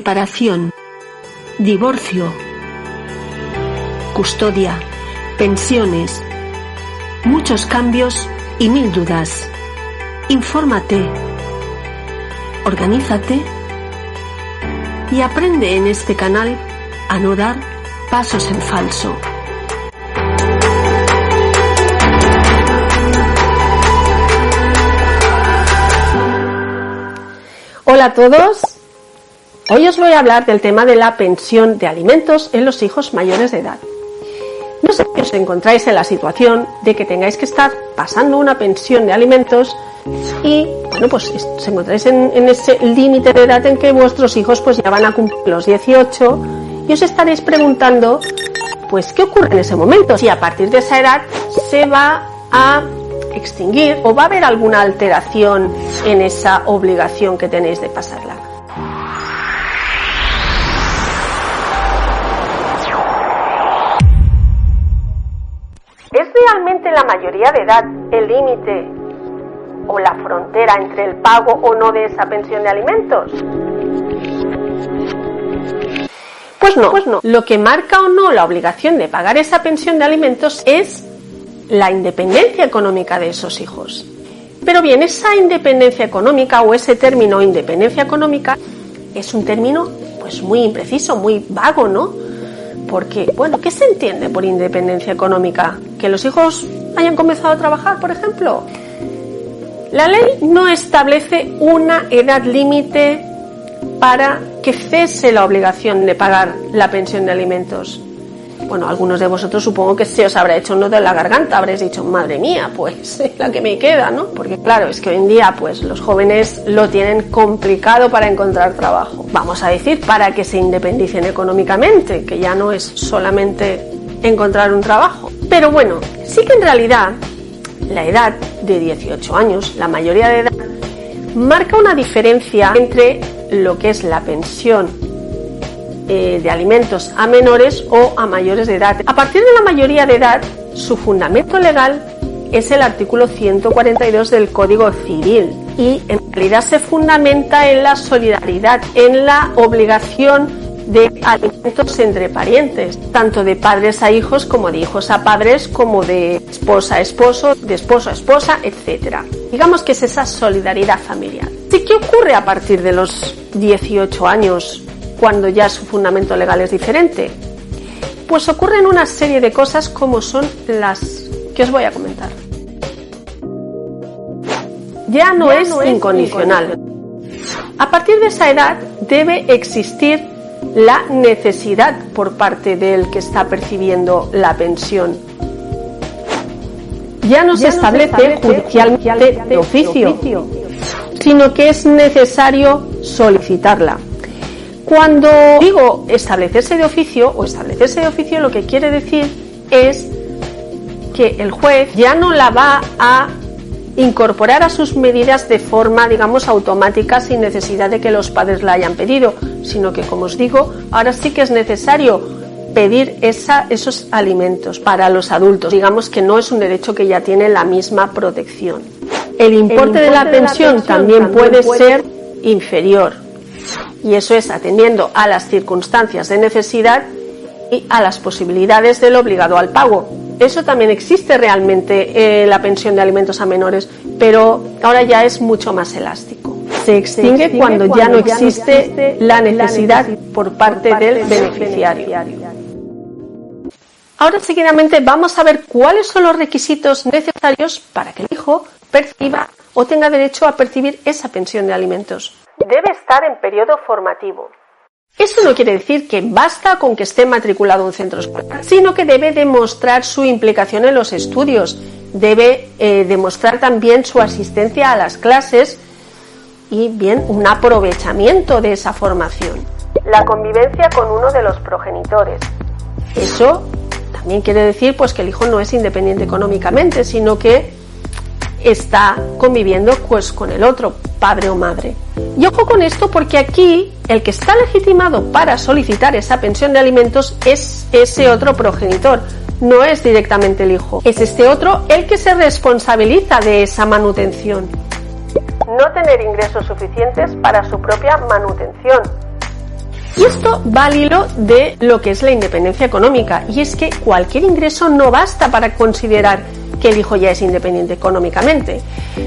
separación, divorcio, custodia, pensiones, muchos cambios y 1000 dudas. Infórmate, organízate y aprende en este canal a no dar pasos en falso. Hola a todos, hoy os voy a hablar del tema de la pensión de alimentos en los hijos mayores de edad. No sé si os encontráis en la situación de que tengáis que estar pasando una pensión de alimentos y, bueno, pues os encontráis en ese límite de edad en que vuestros hijos pues ya van a cumplir los 18 y os estaréis preguntando, pues, ¿qué ocurre en ese momento? Si a partir de esa edad se va a extinguir o va a haber alguna alteración en esa obligación que tenéis de pasarla. ¿Es realmente la mayoría de edad el límite o la frontera entre el pago o no de esa pensión de alimentos? Pues no. Lo que marca o no la obligación de pagar esa pensión de alimentos es la independencia económica de esos hijos. Pero bien, esa independencia económica o ese término independencia económica es un término pues muy impreciso, muy vago, ¿no? Porque, bueno, ¿qué se entiende por independencia económica? ¿Que los hijos hayan comenzado a trabajar, por ejemplo? La ley no establece una edad límite para que cese la obligación de pagar la pensión de alimentos. Bueno, algunos de vosotros supongo que se os habrá hecho un nudo en la garganta, habréis dicho, madre mía, pues la que me queda, ¿no? Porque claro, es que hoy en día pues los jóvenes lo tienen complicado para encontrar trabajo. Vamos a decir, para que se independicen económicamente, que ya no es solamente encontrar un trabajo. Pero bueno, sí que en realidad la edad de 18 años, la mayoría de edad, marca una diferencia entre lo que es la pensión de alimentos a menores o a mayores de edad. A partir de la mayoría de edad, su fundamento legal es el artículo 142 del Código Civil y en realidad se fundamenta en la solidaridad, en la obligación de alimentos entre parientes, tanto de padres a hijos como de hijos a padres, como de esposa a esposo, de esposo a esposa, etc. Digamos que es esa solidaridad familiar. ¿Sí? ¿Qué ocurre a partir de los 18 años? Cuando ya su fundamento legal es diferente, pues ocurren una serie de cosas como son las que os voy a comentar. Ya no es incondicional. A partir de esa edad debe existir la necesidad por parte del que está percibiendo la pensión. Ya no se establece judicialmente de oficio, sino que es necesario solicitarla. Cuando digo establecerse de oficio lo que quiere decir es que el juez ya no la va a incorporar a sus medidas de forma, digamos, automática sin necesidad de que los padres la hayan pedido, sino que, como os digo, ahora sí que es necesario pedir esos alimentos para los adultos. Digamos que no es un derecho que ya tiene la misma protección. El importe de la pensión también puede ser inferior. Y eso es atendiendo a las circunstancias de necesidad y a las posibilidades del obligado al pago. Eso también existe realmente, la pensión de alimentos a menores, pero ahora ya es mucho más elástico. Se extingue cuando ya no existe la necesidad por parte del beneficiario. Ahora seguidamente vamos a ver cuáles son los requisitos necesarios para que el hijo perciba o tenga derecho a percibir esa pensión de alimentos. Debe estar en periodo formativo. Eso no quiere decir que basta con que esté matriculado en un centro escolar, sino que debe demostrar su implicación en los estudios, debe demostrar también su asistencia a las clases y, bien, un aprovechamiento de esa formación. La convivencia con uno de los progenitores. Eso también quiere decir pues que el hijo no es independiente económicamente, sino que está conviviendo pues con el otro, padre o madre. Y ojo con esto, porque aquí el que está legitimado para solicitar esa pensión de alimentos es ese otro progenitor, no es directamente el hijo. Es este otro el que se responsabiliza de esa manutención. No tener ingresos suficientes para su propia manutención. Y esto va al hilo de lo que es la independencia económica, y es que cualquier ingreso no basta para considerar que el hijo ya es independiente económicamente.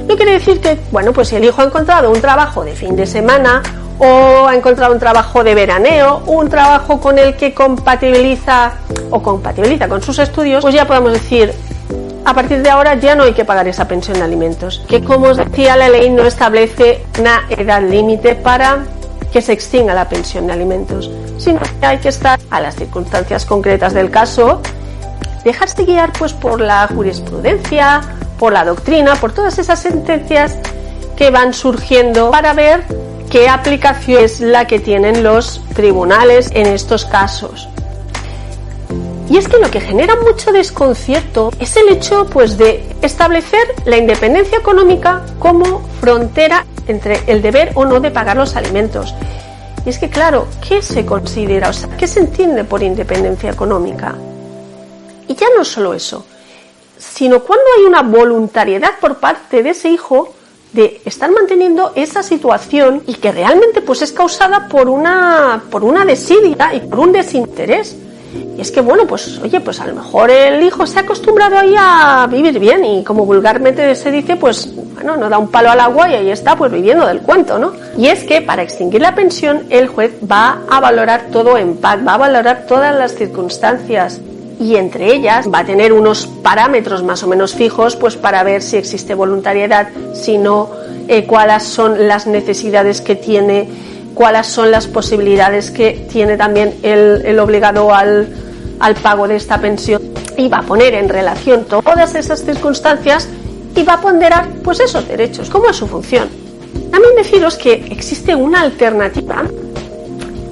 No quiere decir que, bueno, pues si el hijo ha encontrado un trabajo de fin de semana o ha encontrado un trabajo de veraneo, un trabajo con el que compatibiliza con sus estudios, pues ya podemos decir, a partir de ahora ya no hay que pagar esa pensión de alimentos. Que, como os decía, la ley no establece una edad límite para que se extinga la pensión de alimentos, sino que hay que estar a las circunstancias concretas del caso, dejarse guiar pues por la jurisprudencia, por la doctrina, por todas esas sentencias que van surgiendo para ver qué aplicación es la que tienen los tribunales en estos casos. Y es que lo que genera mucho desconcierto es el hecho pues de establecer la independencia económica como frontera entre el deber o no de pagar los alimentos. Y es que claro, ¿qué se considera? O sea, ¿qué se entiende por independencia económica? Y ya no solo eso, sino cuando hay una voluntariedad por parte de ese hijo de estar manteniendo esa situación y que realmente pues es causada por una desidia y por un desinterés. Y es que bueno, pues oye, pues a lo mejor el hijo se ha acostumbrado ahí a vivir bien y como vulgarmente se dice, pues bueno, no da un palo al agua y ahí está pues viviendo del cuento, ¿no? Y es que para extinguir la pensión el juez va a valorar todo en paz, va a valorar todas las circunstancias y entre ellas va a tener unos parámetros más o menos fijos pues para ver si existe voluntariedad, si no, cuáles son las necesidades que tiene, cuáles son las posibilidades que tiene también el obligado al pago de esta pensión, y va a poner en relación todas esas circunstancias y va a ponderar pues esos derechos, como es su función. También deciros que existe una alternativa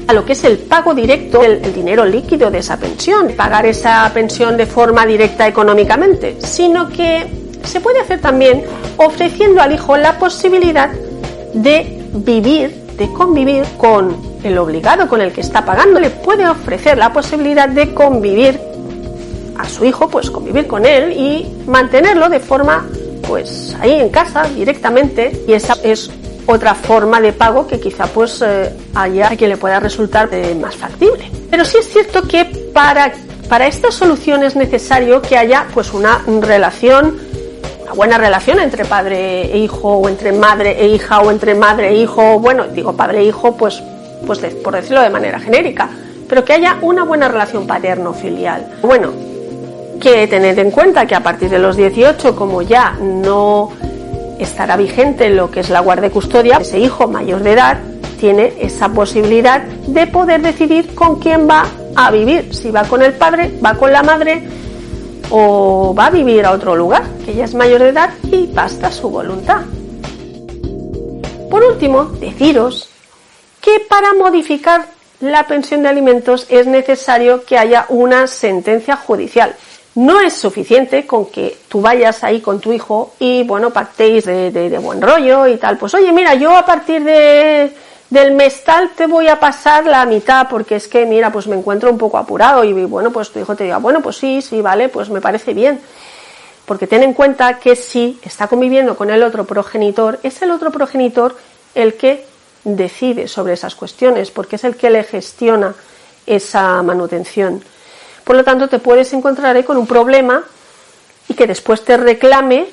a lo que es el pago directo, el dinero líquido de esa pensión, pagar esa pensión de forma directa económicamente, sino que se puede hacer también ofreciendo al hijo la posibilidad de convivir con el obligado con el que está pagando. Le puede ofrecer la posibilidad de convivir a su hijo, pues convivir con él y mantenerlo de forma pues ahí en casa directamente, y esa es otra forma de pago que quizá pues haya a quien le pueda resultar más factible. Pero sí es cierto que para esta solución es necesario que haya pues una buena relación entre padre e hijo, o entre madre e hija, o entre madre e hijo, bueno, digo padre e hijo pues por decirlo de manera genérica, pero que haya una buena relación paterno-filial. Bueno, que tened en cuenta que a partir de los 18, como ya no estará vigente lo que es la guardia y custodia, ese hijo mayor de edad tiene esa posibilidad de poder decidir con quién va a vivir, si va con el padre, va con la madre o va a vivir a otro lugar, que ya es mayor de edad y basta su voluntad. Por último, deciros que para modificar la pensión de alimentos es necesario que haya una sentencia judicial. No es suficiente con que tú vayas ahí con tu hijo y bueno, pactéis de buen rollo y tal, pues oye, mira, yo a partir del mes tal te voy a pasar la mitad porque es que mira, pues me encuentro un poco apurado, y bueno, pues tu hijo te diga, bueno, pues sí, vale, pues me parece bien. Porque ten en cuenta que si está conviviendo con el otro progenitor, es el otro progenitor el que decide sobre esas cuestiones, porque es el que le gestiona esa manutención. Por lo tanto, te puedes encontrar con un problema y que después te reclame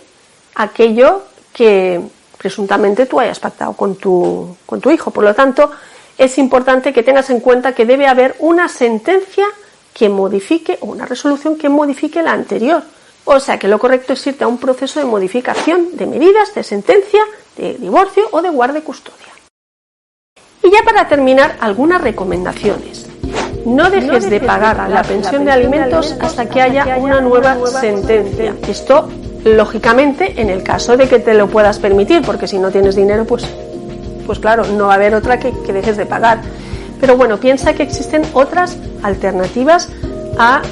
aquello que presuntamente tú hayas pactado con tu hijo. Por lo tanto, es importante que tengas en cuenta que debe haber una sentencia que modifique, o una resolución que modifique la anterior. O sea, que lo correcto es irte a un proceso de modificación de medidas, de sentencia, de divorcio o de guarda y custodia. Y ya para terminar, algunas recomendaciones. No dejes de pagar la pensión de alimentos hasta que haya una nueva sentencia. Esto, lógicamente, en el caso de que te lo puedas permitir, porque si no tienes dinero, pues claro, no va a haber otra que dejes de pagar. Pero bueno, piensa que existen otras alternativas a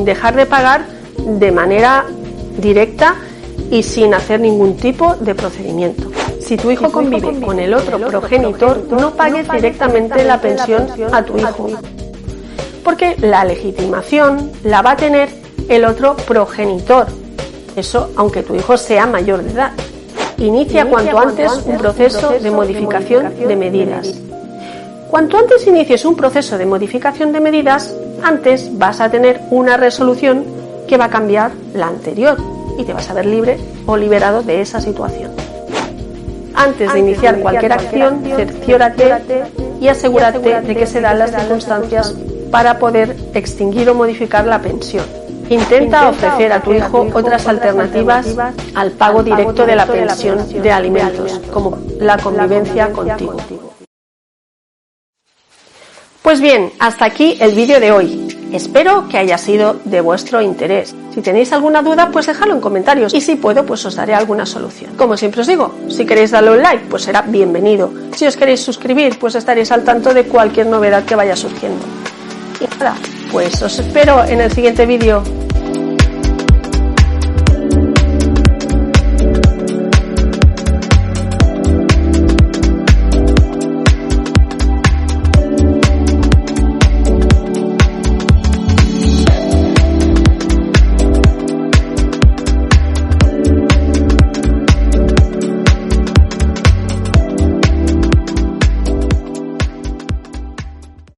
dejar de pagar de manera directa y sin hacer ningún tipo de procedimiento. Si tu hijo convive con el otro progenitor, no pagues directamente la pensión a tu hijo, porque la legitimación la va a tener el otro progenitor. Eso aunque tu hijo sea mayor de edad. Inicia cuanto antes un proceso de modificación de medidas. Cuanto antes inicies un proceso de modificación de medidas, antes vas a tener una resolución que va a cambiar la anterior y te vas a ver libre o liberado de esa situación. Antes de iniciar cualquier acción, cerciórate y asegúrate de que se dan las circunstancias para poder extinguir o modificar la pensión. Intenta ofrecer a tu hijo otras alternativas al pago directo de la pensión de alimentos, como la convivencia contigo. Pues bien, hasta aquí el vídeo de hoy. Espero que haya sido de vuestro interés. Si tenéis alguna duda, pues dejadlo en comentarios y si puedo, pues os daré alguna solución. Como siempre os digo, si queréis darle un like, pues será bienvenido. Si os queréis suscribir, pues estaréis al tanto de cualquier novedad que vaya surgiendo. Y nada, pues os espero en el siguiente vídeo.